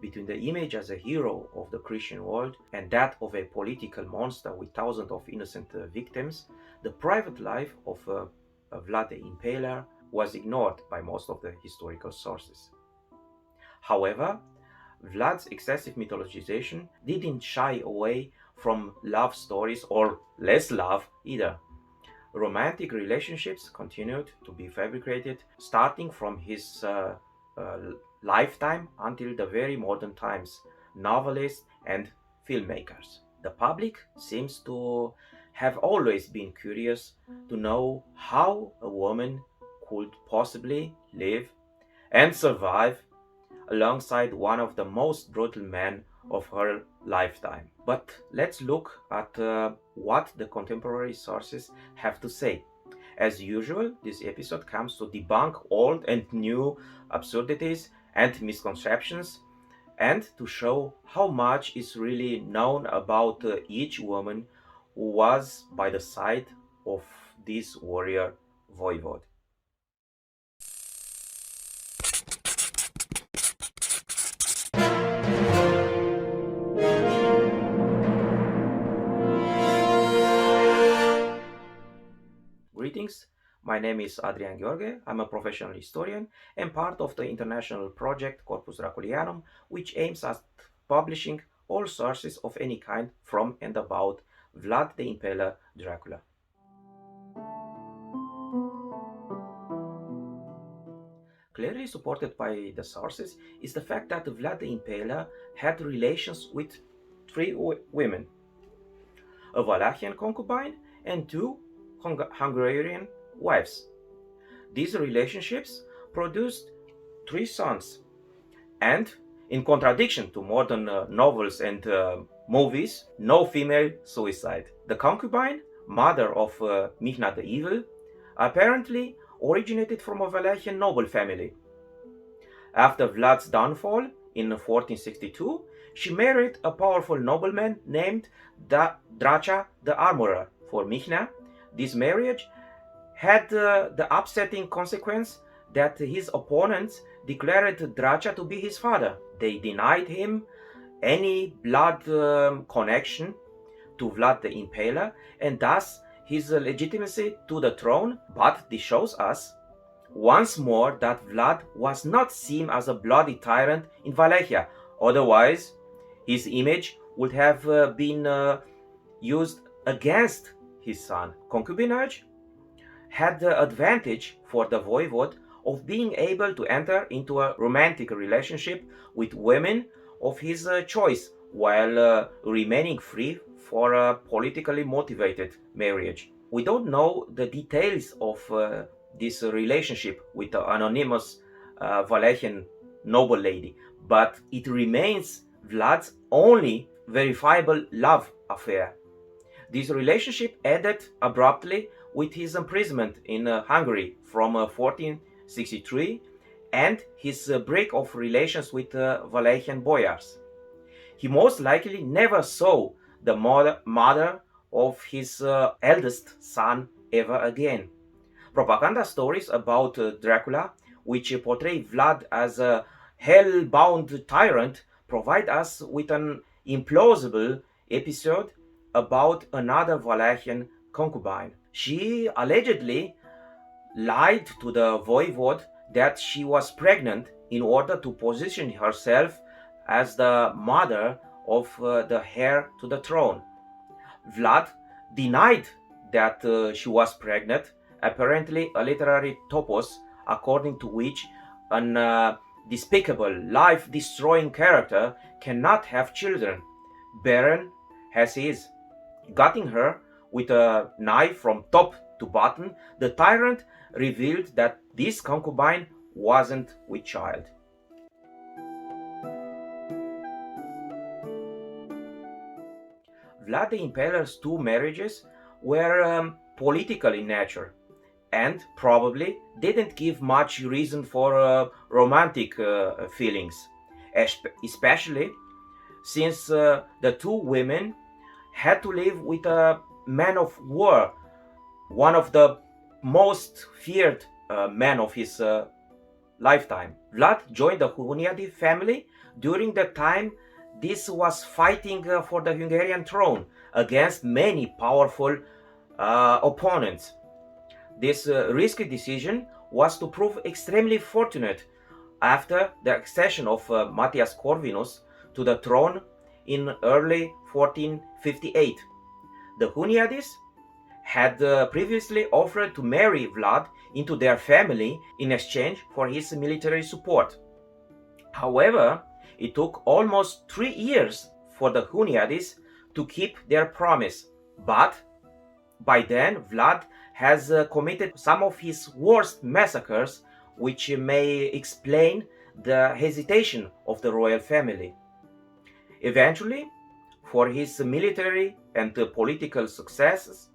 between the image as a hero of the Christian world and that of a political monster with thousands of innocent victims, the private life of Vlad the Impaler was ignored by most of the historical sources. However, Vlad's excessive mythologization didn't shy away from love stories or less love either. Romantic relationships continued to be fabricated starting from his lifetime until the very modern times, novelists and filmmakers. The public seems to have always been curious to know how a woman could possibly live and survive alongside one of the most brutal men of her lifetime. But let's look at what the contemporary sources have to say. As usual, this episode comes to debunk old and new absurdities and misconceptions, and to show how much is really known about each woman who was by the side of this warrior voivode. Greetings, my name is Adrian Gheorghe. I'm a professional historian and part of the international project Corpus Draculianum, which aims at publishing all sources of any kind from and about Vlad the Impaler Dracula. Clearly supported by the sources is the fact that Vlad the Impaler had relations with three women, a Wallachian concubine and two Hungarian wives. These relationships produced three sons, and in contradiction to modern novels and movies, no female suicide. The concubine, mother of Mihna the Evil, apparently originated from a Wallachian noble family. After Vlad's downfall in 1462, she married a powerful nobleman named Dracula the Armorer. For Mihna, this marriage had the upsetting consequence that his opponents declared Dracula to be his father. They denied him any blood connection to Vlad the Impaler and thus his legitimacy to the throne. But this shows us once more that Vlad was not seen as a bloody tyrant in Wallachia. Otherwise, his image would have been used against his son. Concubinage had the advantage for the voivode of being able to enter into a romantic relationship with women of his choice while remaining free for a politically motivated marriage. We don't know the details of this relationship with the anonymous Wallachian noble lady, but it remains Vlad's only verifiable love affair. This relationship ended abruptly with his imprisonment in Hungary from 1463 and his break of relations with Wallachian boyars. He most likely never saw the mother of his eldest son ever again. Propaganda stories about Dracula, which portray Vlad as a hell-bound tyrant, provide us with an implausible episode about another Wallachian concubine. She allegedly lied to the voivode that she was pregnant in order to position herself as the mother of the heir to the throne. Vlad denied that she was pregnant, apparently a literary topos according to which an despicable, life-destroying character cannot have children, barren as he is. Gutting her with a knife from top to bottom, the tyrant revealed that this concubine wasn't with child. Vlad the Impaler's two marriages were political in nature and probably didn't give much reason for romantic feelings, especially since the two women had to live with a man of war, one of the most feared men of his lifetime. Vlad joined the Huniadi family During that time, this was fighting for the Hungarian throne against many powerful opponents. This risky decision was to prove extremely fortunate after the accession of Matthias Corvinus to the throne in early 1458. The Huniades had previously offered to marry Vlad into their family in exchange for his military support. However, it took almost 3 years for the Huniades to keep their promise, but by then Vlad has committed some of his worst massacres, which may explain the hesitation of the royal family. Eventually, for his military and political successes,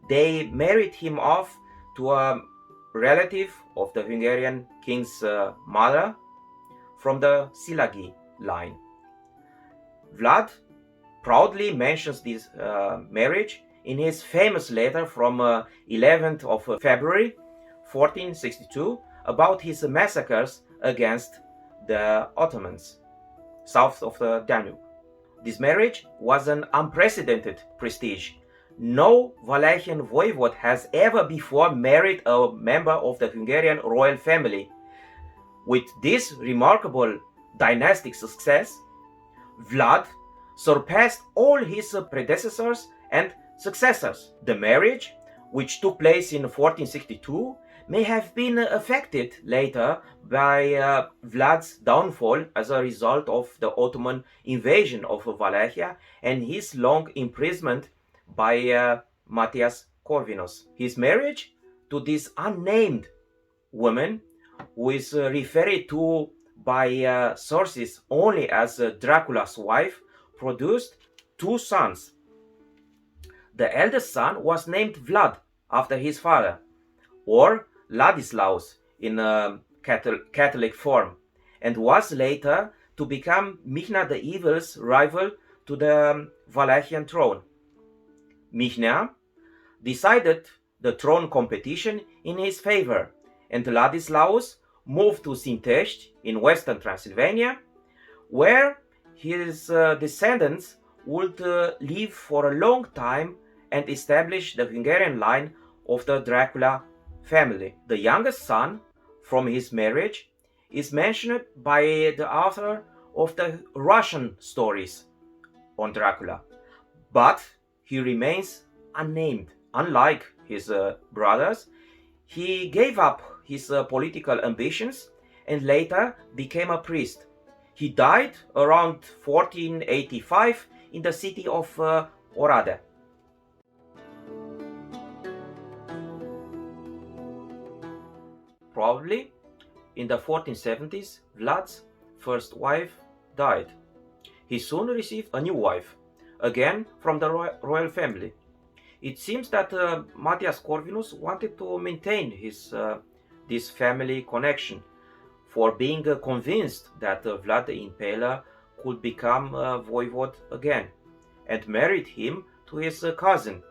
they married him off to a relative of the Hungarian king's mother from the Szilágyi line. Vlad proudly mentions this marriage in his famous letter from 11th of February 1462 about his massacres against the Ottomans south of the Danube. This marriage was an unprecedented prestige. No Wallachian voivode has ever before married a member of the Hungarian royal family. With this remarkable dynastic success, Vlad surpassed all his predecessors and successors. The marriage, which took place in 1462, may have been affected later by Vlad's downfall as a result of the Ottoman invasion of Wallachia and his long imprisonment by Matthias Corvinus. His marriage to this unnamed woman, who is referred to by sources only as Dracula's wife, produced 2 sons. The eldest son was named Vlad after his father, or Ladislaus in Catholic form, and was later to become Mihnea the Evil's rival to the Wallachian throne. Mihnea decided the throne competition in his favor, and Ladislaus moved to Sintești in western Transylvania, where his descendants would live for a long time and establish the Hungarian line of the Dracula family. The youngest son from his marriage is mentioned by the author of the Russian stories on Dracula, but he remains unnamed. Unlike his brothers, he gave up his political ambitions and later became a priest. He died around 1485 in the city of Oradea. Probably in the 1470s, Vlad's first wife died. He soon received a new wife, again from the royal family. It seems that Matthias Corvinus wanted to maintain this family connection, for being convinced that Vlad the Impaler could become voivode again, and married him to his cousin,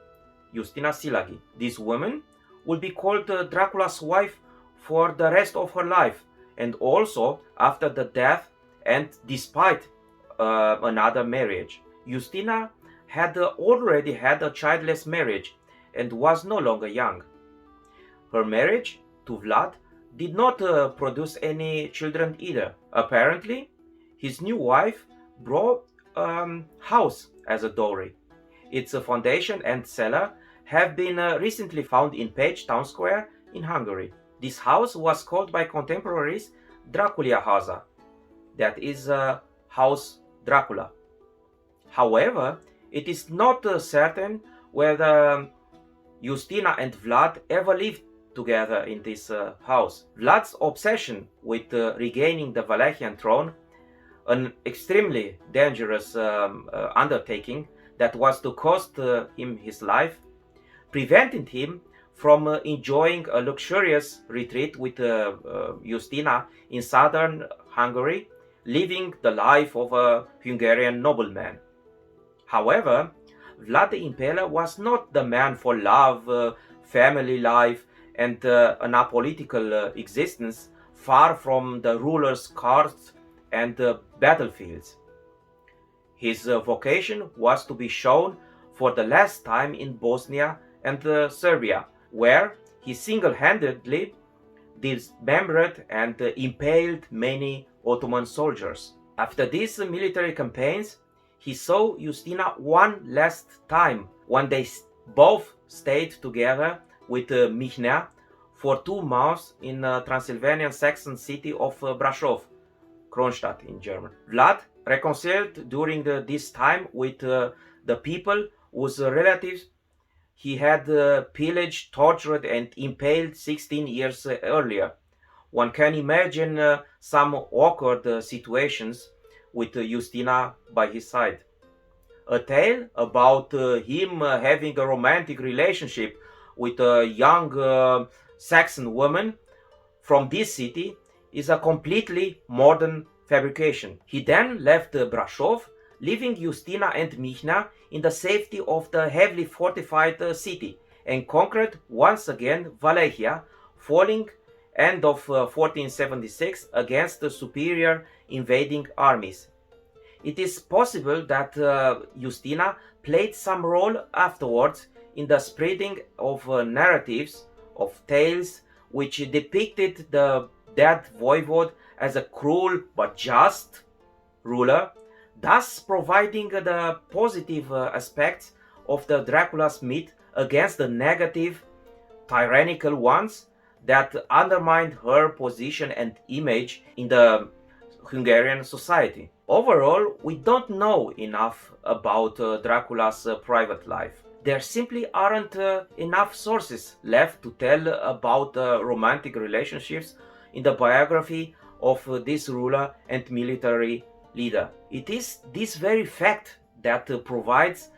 Justina Szilágyi. This woman would be called Dracula's wife for the rest of her life, and also after the death and despite another marriage. Justina had already had a childless marriage and was no longer young. Her marriage to Vlad did not produce any children either. Apparently, his new wife brought a house as a dowry. Its foundation and cellar have been recently found in Pécs town square in Hungary. This house was called by contemporaries Drăculea Haza, that is House Dracula. However, it is not certain whether Justina and Vlad ever lived together in this house. Vlad's obsession with regaining the Wallachian throne, an extremely dangerous undertaking that was to cost him his life, prevented him from enjoying a luxurious retreat with Justina in southern Hungary, living the life of a Hungarian nobleman. However, Vlad the Impaler was not the man for love, family life, and an apolitical existence, far from the ruler's court and battlefields. His vocation was to be shown for the last time in Bosnia and Serbia, where he single-handedly dismembered and impaled many Ottoman soldiers. After these military campaigns, he saw Justina one last time when they both stayed together with Mihnea for 2 months in Transylvanian Saxon city of Brașov, Kronstadt in German. Vlad reconciled during this time with the people whose relatives he had pillaged, tortured, and impaled 16 years earlier. One can imagine some awkward situations with Justina by his side. A tale about him having a romantic relationship with a young Saxon woman from this city is a completely modern fabrication. He then left Brașov, leaving Justina and Mihnea in the safety of the heavily fortified city, and conquered once again Wallachia, falling end of 1476 against the superior invading armies. It is possible that Justina played some role afterwards in the spreading of narratives, of tales, which depicted the dead voivode as a cruel but just ruler, thus providing the positive aspects of the Dracula's myth against the negative, tyrannical ones that undermined her position and image in the Hungarian society. Overall, we don't know enough about Dracula's private life. There simply aren't enough sources left to tell about romantic relationships in the biography of this ruler and military leader. It is this very fact that provides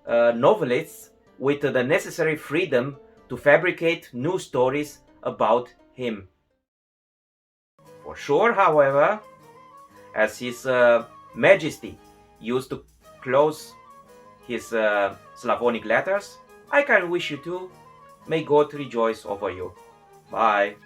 novelists with the necessary freedom to fabricate new stories about him. For sure, however, as His Majesty used to close his Slavonic letters, I can wish you too, may God rejoice over you. Bye.